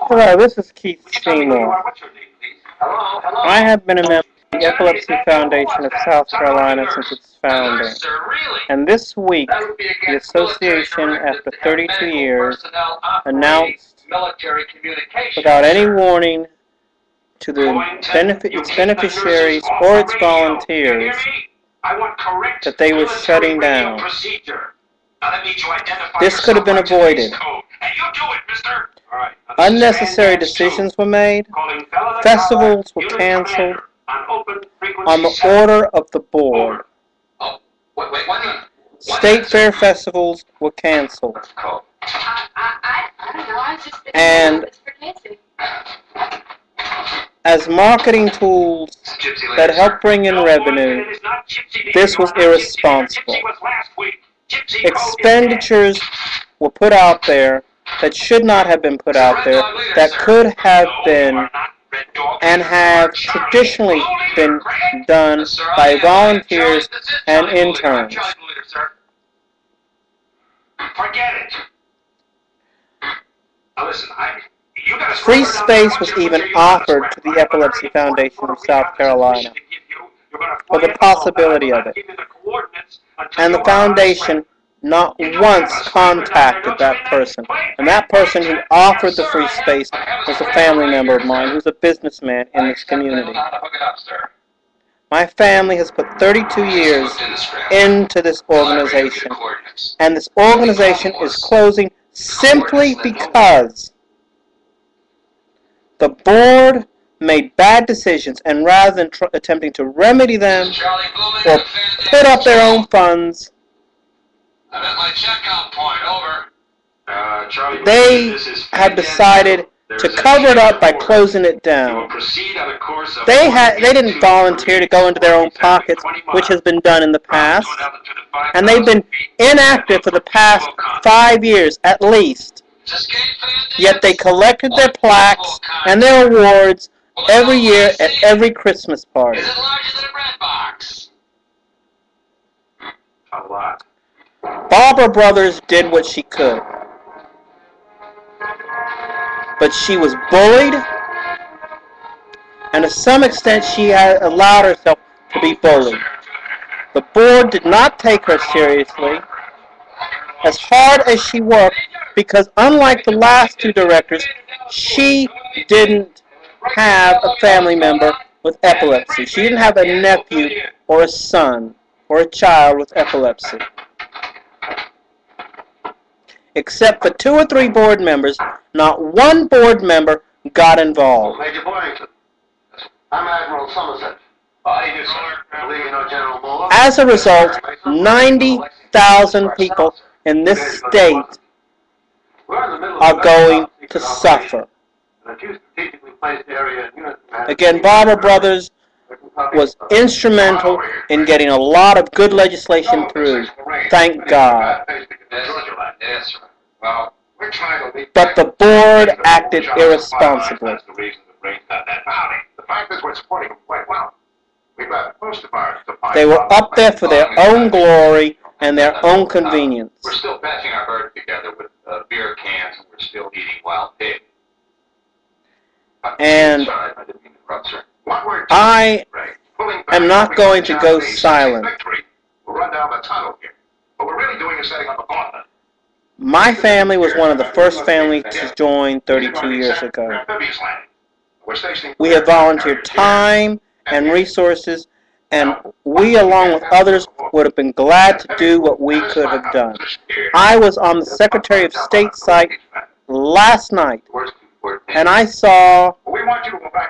Hello, this is Keith Seymour. I have been a member of the Epilepsy Foundation of South Carolina since its founding. And this week, the association, after 32 years, announced, without any warning to its beneficiaries or its volunteers, that they were shutting down. This could have been avoided. Unnecessary decisions were made. Festivals were canceled on the order of the board. State fair festivals were canceled. And as marketing tools that help bring in revenue, this was irresponsible. Expenditures were put out there that should not have been put out there, that could have been and have traditionally been done by volunteers and interns. Free space was even offered to the Epilepsy Foundation of South Carolina for the possibility of it. And the foundation not once contacted that person. And that person who offered the free space was a family member of mine who's a businessman in this community. My family has put 32 years into this organization. And this organization is closing simply because the board made bad decisions, and rather than attempting to remedy them or put up their own funds, they have decided to cover it up by closing it down. They didn't volunteer to go into their own pockets, which has been done in the past, and they've been inactive for the past 5 years at least. Yet they collected their plaques and their awards every year at every Christmas party. Is it larger than a bread box? A lot. Barbara Brothers did what she could. But she was bullied, and to some extent she had allowed herself to be bullied. The board did not take her seriously, as hard as she worked, because unlike the last two directors, she didn't have a family member with epilepsy. She didn't have a nephew or a son or a child with epilepsy. Except for 2 or 3 board members, not one board member got involved. Major Boynton. I'm Admiral Somerset. As a result, 90,000 people in this state are going to suffer. Again, Barbara Brothers was instrumental in getting a lot of good legislation through. Thank God. But the board acted irresponsibly. They were up there for their own glory and their own convenience. We're still patching our birds together with beer cans, and we're still eating wild pig. And I am not going to go silent. My family was one of the first families to join 32 years ago. We have volunteered time and resources, and we, along with others, would have been glad to do what we could have done. I was on the Secretary of State site last night, and I saw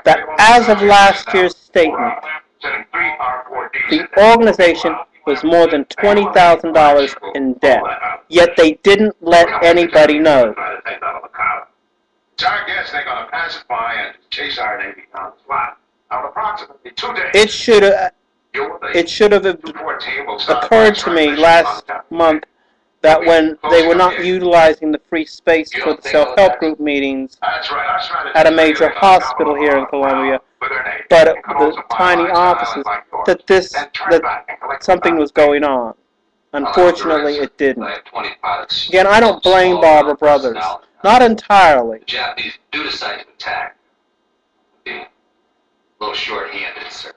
that as of last year's statement, the organization was more than $20,000 in debt, yet they didn't let anybody know. It should have occurred to me last month that when they were not utilizing the free space for the self-help group meetings at a major hospital here in Columbia, but at the tiny offices, that something was going on. Unfortunately, it didn't. I have 20 pilots. Again, I don't blame Barber Brothers. Not entirely. The Japanese do decide to attack. Be a little short-handed, sir.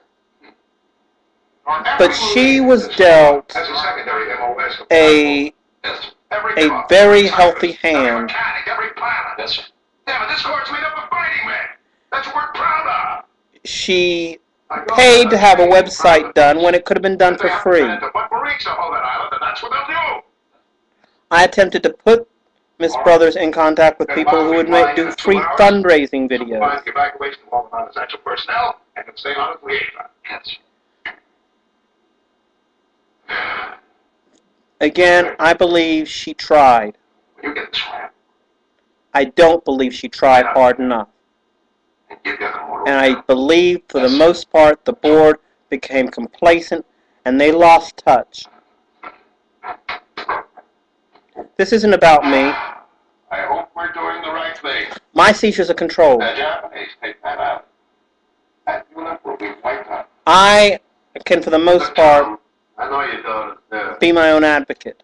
But she was dealt a very healthy hand. Yes, sir. Yeah, but this corps made up of fighting men. That's what we're proud of. She paid to have a website done when it could have been done for free. I attempted to put Miss Brothers in contact with people who would do free fundraising videos. Evacuation of all non-essential personnel and can stay on as liaison. Yes, sir. Again, I believe she tried. You get the slam. I don't believe she tried hard enough. And I believe, for the most part, the board became complacent and they lost touch. This isn't about me. I hope we're doing the right thing. My seizures are controlled. The Japanese take that out. That unit will be wiped out. I can, for the most part, I know you don't. be my own advocate.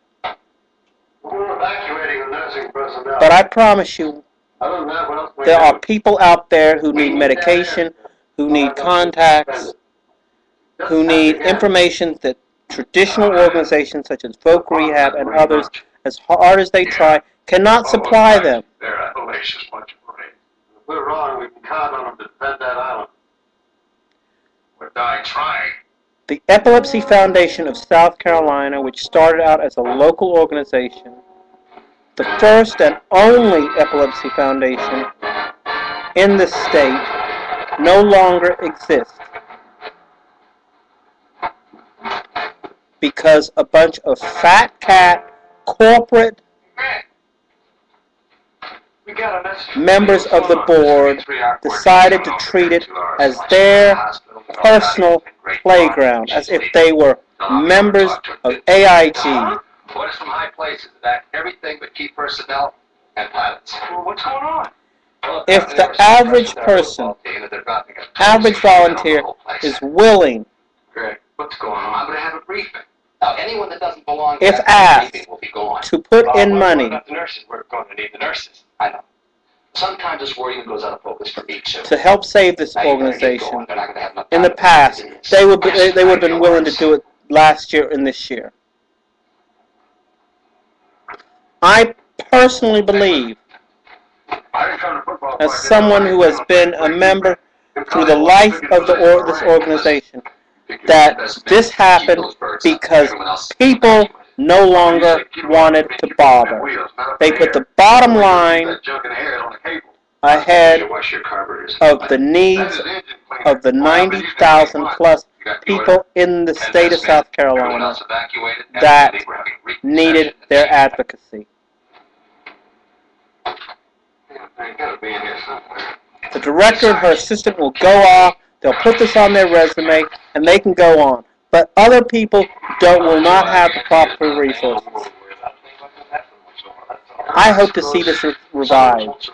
We're evacuating the nursing personnel. But I promise you, Other than that, what else can we there do? are people out there who need medication, who need contacts, who need information that traditional organizations such as Folk Rehab and others, as hard as they try, cannot supply them. They're a hellacious bunch of brains. If we're wrong, we can count on them to defend that island. We're dying trying. The Epilepsy Foundation of South Carolina, which started out as a local organization, the first and only epilepsy foundation in the state, no longer exists because a bunch of fat cat corporate members of the board decided to treat it as their personal playground, as if they were members of AIG. Orders from high places that everything but key personnel and pilots. Well, what's going on? Well, If the average person, average volunteer, is willing, Greg, what's going on? I'm going to have a briefing. Now, anyone that doesn't belong if to that asked, briefing will be gone. to put in What money about the nurses? We're going to need the nurses. I know. Sometimes this war even goes out of focus for me, too. to help save this Now, you're gonna get organization, going. They're not gonna have enough in the time to past, do this. they would Yes, have been I willing to know. do it last year and this year. I personally believe, as someone who has been a member through the life of this organization, that this happened because people no longer wanted to bother. They put the bottom line ahead of the needs of the 90,000 plus people in the state of South Carolina that needed their advocacy. The director and her assistant will go off, they'll put this on their resume, and they can go on. But other people will not have the proper resources. I hope to see this revived,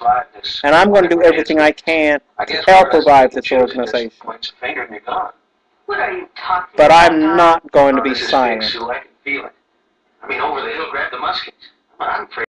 and I'm going to do everything I can to help revive this organization. What are you talking But about? I'm not going to be silent. I mean, over the hill, grab the muskets. I'm afraid.